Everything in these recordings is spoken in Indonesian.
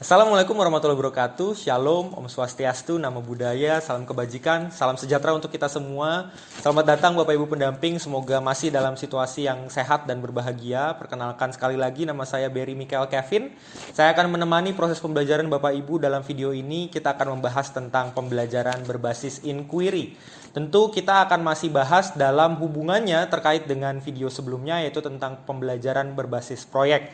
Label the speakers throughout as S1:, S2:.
S1: Assalamualaikum warahmatullahi wabarakatuh. Shalom, Om Swastiastu, Namo Buddhaya, salam kebajikan, salam sejahtera untuk kita semua. Selamat datang Bapak Ibu pendamping, semoga masih dalam situasi yang sehat dan berbahagia. Perkenalkan sekali lagi, nama saya Barry Michael Kevin. Saya akan menemani proses pembelajaran Bapak Ibu dalam video ini. Kita akan membahas tentang pembelajaran berbasis inquiry. Tentu kita akan masih bahas dalam hubungannya terkait dengan video sebelumnya, yaitu tentang pembelajaran berbasis proyek.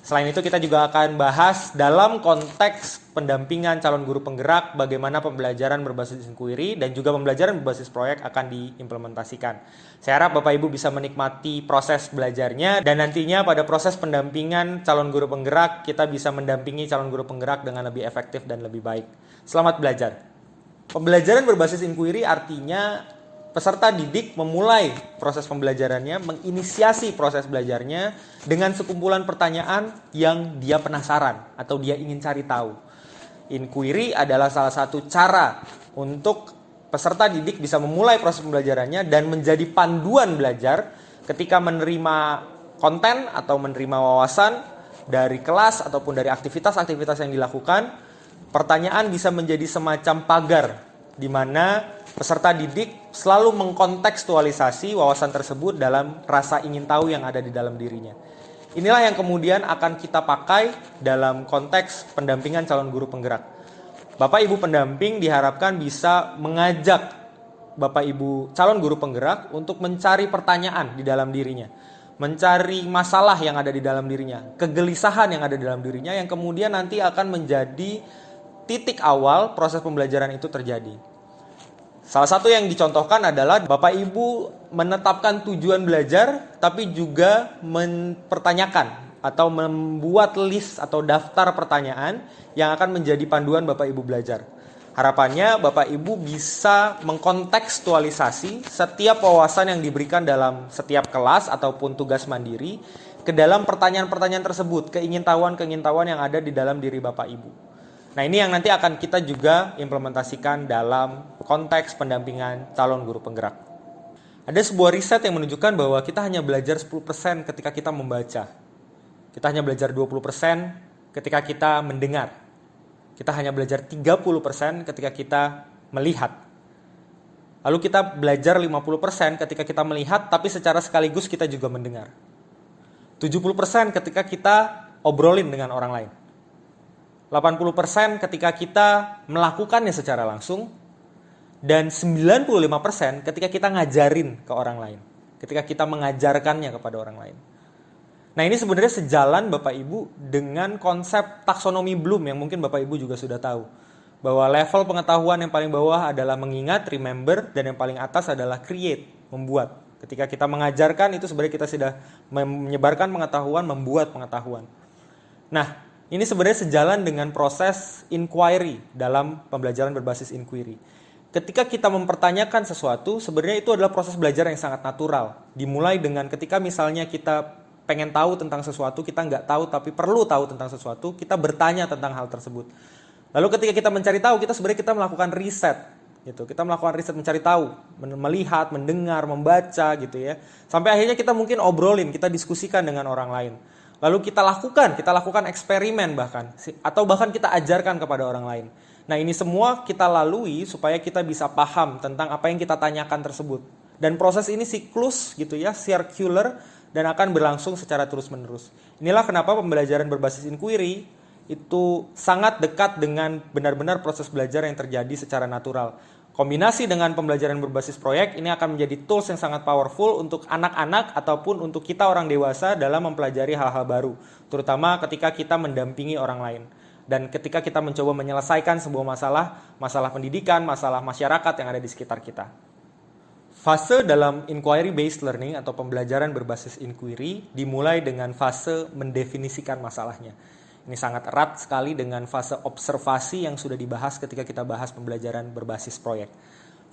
S1: Selain itu kita juga akan bahas dalam konteks pendampingan calon guru penggerak bagaimana pembelajaran berbasis inquiry dan juga pembelajaran berbasis proyek akan diimplementasikan. Saya harap Bapak Ibu bisa menikmati proses belajarnya dan nantinya pada proses pendampingan calon guru penggerak kita bisa mendampingi calon guru penggerak dengan lebih efektif dan lebih baik. Selamat belajar. Pembelajaran berbasis inquiry artinya peserta didik memulai proses pembelajarannya, menginisiasi proses belajarnya dengan sekumpulan pertanyaan yang dia penasaran atau dia ingin cari tahu. Inquiry adalah salah satu cara untuk peserta didik bisa memulai proses pembelajarannya dan menjadi panduan belajar ketika menerima konten atau menerima wawasan dari kelas ataupun dari aktivitas-aktivitas yang dilakukan. Pertanyaan bisa menjadi semacam pagar di mana peserta didik selalu mengkontekstualisasi wawasan tersebut dalam rasa ingin tahu yang ada di dalam dirinya. Inilah yang kemudian akan kita pakai dalam konteks pendampingan calon guru penggerak. Bapak Ibu pendamping diharapkan bisa mengajak Bapak Ibu calon guru penggerak untuk mencari pertanyaan di dalam dirinya. Mencari masalah yang ada di dalam dirinya, kegelisahan yang ada di dalam dirinya yang kemudian nanti akan menjadi titik awal proses pembelajaran itu terjadi. Salah satu yang dicontohkan adalah Bapak Ibu menetapkan tujuan belajar, tapi juga mempertanyakan atau membuat list atau daftar pertanyaan yang akan menjadi panduan Bapak Ibu belajar. Harapannya Bapak Ibu bisa mengkontekstualisasi setiap wawasan yang diberikan dalam setiap kelas ataupun tugas mandiri ke dalam pertanyaan-pertanyaan tersebut, keingintahuan-keingintahuan yang ada di dalam diri Bapak Ibu. Nah, ini yang nanti akan kita juga implementasikan dalam konteks pendampingan calon guru penggerak. Ada sebuah riset yang menunjukkan bahwa kita hanya belajar 10% ketika kita membaca. Kita hanya belajar 20% ketika kita mendengar. Kita hanya belajar 30% ketika kita melihat. Lalu kita belajar 50% ketika kita melihat, tapi secara sekaligus kita juga mendengar. 70% ketika kita obrolin dengan orang lain. 80% ketika kita melakukannya secara langsung, dan 95% ketika kita ngajarin ke orang lain, ketika kita mengajarkannya kepada orang lain. Nah, ini sebenarnya sejalan Bapak Ibu dengan konsep taksonomi Bloom yang mungkin Bapak Ibu juga sudah tahu. Bahwa level pengetahuan yang paling bawah adalah mengingat, remember, dan yang paling atas adalah create, membuat. Ketika kita mengajarkan itu sebenarnya kita sudah menyebarkan pengetahuan, membuat pengetahuan. Nah, ini sebenarnya sejalan dengan proses inquiry dalam pembelajaran berbasis inquiry. Ketika kita mempertanyakan sesuatu, sebenarnya itu adalah proses belajar yang sangat natural. Dimulai dengan ketika misalnya kita pengen tahu tentang sesuatu, kita nggak tahu tapi perlu tahu tentang sesuatu, kita bertanya tentang hal tersebut. Lalu ketika kita mencari tahu, kita sebenarnya melakukan riset. Gitu. Kita melakukan riset mencari tahu, melihat, mendengar, membaca gitu ya. Sampai akhirnya kita mungkin obrolin, kita diskusikan dengan orang lain. Lalu kita lakukan eksperimen bahkan, atau bahkan kita ajarkan kepada orang lain. Nah, ini semua kita lalui supaya kita bisa paham tentang apa yang kita tanyakan tersebut. Dan proses ini siklus gitu ya, circular, dan akan berlangsung secara terus-menerus. Inilah kenapa pembelajaran berbasis inquiry itu sangat dekat dengan benar-benar proses belajar yang terjadi secara natural. Kombinasi dengan pembelajaran berbasis proyek ini akan menjadi tools yang sangat powerful untuk anak-anak ataupun untuk kita orang dewasa dalam mempelajari hal-hal baru, terutama ketika kita mendampingi orang lain. Dan ketika kita mencoba menyelesaikan sebuah masalah pendidikan, masalah masyarakat yang ada di sekitar kita. Fase dalam inquiry-based learning atau pembelajaran berbasis inquiry dimulai dengan fase mendefinisikan masalahnya. Ini sangat erat sekali dengan fase observasi yang sudah dibahas ketika kita bahas pembelajaran berbasis proyek.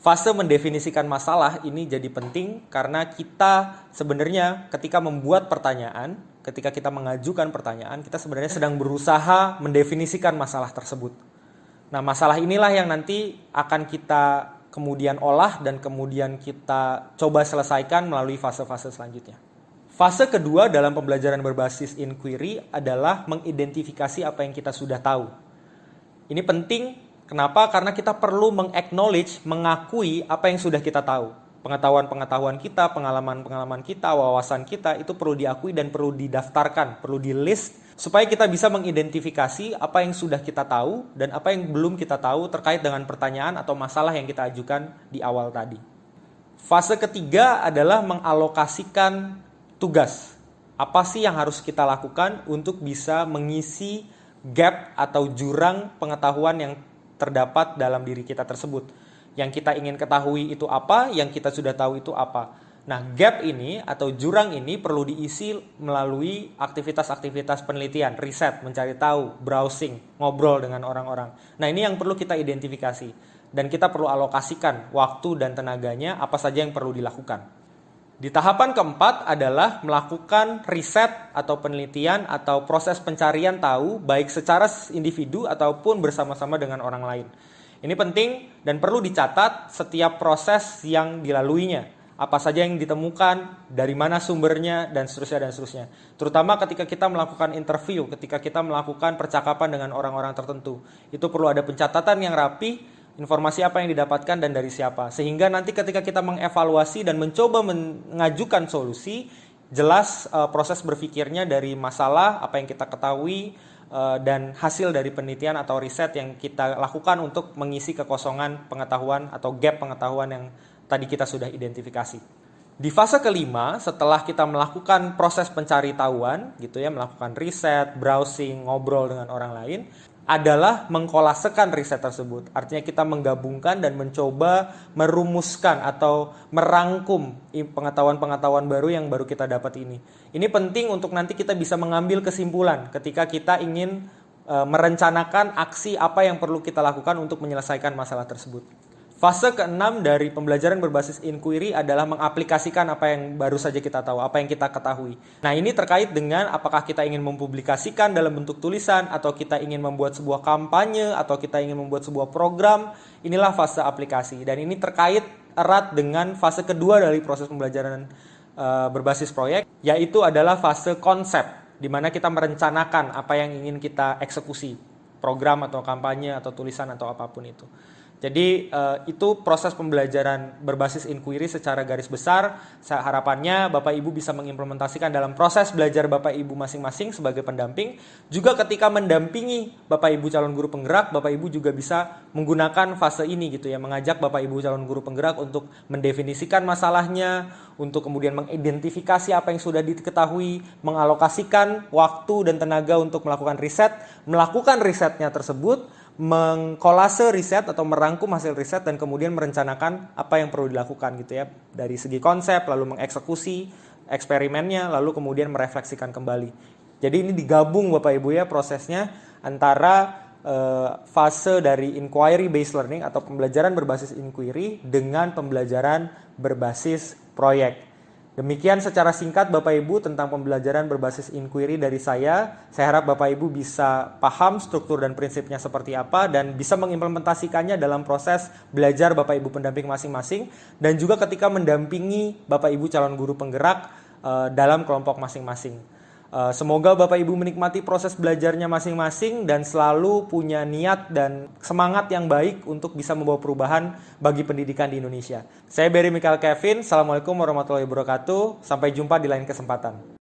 S1: Fase mendefinisikan masalah ini jadi penting karena kita sebenarnya ketika membuat pertanyaan, ketika kita mengajukan pertanyaan, kita sebenarnya sedang berusaha mendefinisikan masalah tersebut. Nah, masalah inilah yang nanti akan kita kemudian olah dan kemudian kita coba selesaikan melalui fase-fase selanjutnya. Fase kedua dalam pembelajaran berbasis inquiry adalah mengidentifikasi apa yang kita sudah tahu. Ini penting, kenapa? Karena kita perlu mengaknowledge, mengakui apa yang sudah kita tahu. Pengetahuan-pengetahuan kita, pengalaman-pengalaman kita, wawasan kita, itu perlu diakui dan perlu didaftarkan, perlu di-list, supaya kita bisa mengidentifikasi apa yang sudah kita tahu dan apa yang belum kita tahu terkait dengan pertanyaan atau masalah yang kita ajukan di awal tadi. Fase ketiga adalah mengalokasikan tugas. Apa sih yang harus kita lakukan untuk bisa mengisi gap atau jurang pengetahuan yang terdapat dalam diri kita tersebut. Yang kita ingin ketahui itu apa, yang kita sudah tahu itu apa. Nah, gap ini atau jurang ini perlu diisi melalui aktivitas-aktivitas penelitian, riset, mencari tahu, browsing, ngobrol dengan orang-orang. Nah, ini yang perlu kita identifikasi. Dan kita perlu alokasikan waktu dan tenaganya apa saja yang perlu dilakukan. Di tahapan keempat adalah melakukan riset atau penelitian atau proses pencarian tahu baik secara individu ataupun bersama-sama dengan orang lain. Ini penting dan perlu dicatat setiap proses yang dilaluinya. Apa saja yang ditemukan, dari mana sumbernya, dan seterusnya. Terutama ketika kita melakukan interview, ketika kita melakukan percakapan dengan orang-orang tertentu. Itu perlu ada pencatatan yang rapi, informasi apa yang didapatkan dan dari siapa. Sehingga nanti ketika kita mengevaluasi dan mencoba mengajukan solusi, jelas proses berpikirnya dari masalah, apa yang kita ketahui, dan hasil dari penelitian atau riset yang kita lakukan untuk mengisi kekosongan pengetahuan atau gap pengetahuan yang tadi kita sudah identifikasi. Di fase kelima, setelah kita melakukan proses pencari tahuan, gitu ya, melakukan riset, browsing, ngobrol dengan orang lain, adalah mengkolasekan riset tersebut. Artinya kita menggabungkan dan mencoba merumuskan atau merangkum pengetahuan-pengetahuan baru yang baru kita dapat ini. Ini penting untuk nanti kita bisa mengambil kesimpulan ketika kita ingin merencanakan aksi apa yang perlu kita lakukan untuk menyelesaikan masalah tersebut. Fase keenam dari pembelajaran berbasis inquiry adalah mengaplikasikan apa yang baru saja kita tahu, apa yang kita ketahui. Nah, ini terkait dengan apakah kita ingin mempublikasikan dalam bentuk tulisan, atau kita ingin membuat sebuah kampanye, atau kita ingin membuat sebuah program. Inilah fase aplikasi. Dan ini terkait erat dengan fase kedua dari proses pembelajaran berbasis proyek, yaitu adalah fase konsep, di mana kita merencanakan apa yang ingin kita eksekusi, program atau kampanye atau tulisan atau apapun itu. Jadi itu proses pembelajaran berbasis inquiry secara garis besar. Harapannya Bapak Ibu bisa mengimplementasikan dalam proses belajar Bapak Ibu masing-masing sebagai pendamping. Juga ketika mendampingi Bapak Ibu calon guru penggerak, Bapak Ibu juga bisa menggunakan fase ini gitu ya, mengajak Bapak Ibu calon guru penggerak untuk mendefinisikan masalahnya, untuk kemudian mengidentifikasi apa yang sudah diketahui, mengalokasikan waktu dan tenaga untuk melakukan riset, melakukan risetnya tersebut, mengkolase riset atau merangkum hasil riset dan kemudian merencanakan apa yang perlu dilakukan gitu ya, dari segi konsep, lalu mengeksekusi eksperimennya, lalu kemudian merefleksikan kembali. Jadi ini digabung Bapak Ibu ya prosesnya antara fase dari inquiry based learning atau pembelajaran berbasis inquiry dengan pembelajaran berbasis proyek. Demikian secara singkat Bapak Ibu tentang pembelajaran berbasis inquiry dari saya. Saya harap Bapak Ibu bisa paham struktur dan prinsipnya seperti apa dan bisa mengimplementasikannya dalam proses belajar Bapak Ibu pendamping masing-masing dan juga ketika mendampingi Bapak Ibu calon guru penggerak dalam kelompok masing-masing. Semoga Bapak Ibu menikmati proses belajarnya masing-masing dan selalu punya niat dan semangat yang baik untuk bisa membawa perubahan bagi pendidikan di Indonesia. Saya Barry Michael Kevin, Assalamualaikum warahmatullahi wabarakatuh. Sampai jumpa di lain kesempatan.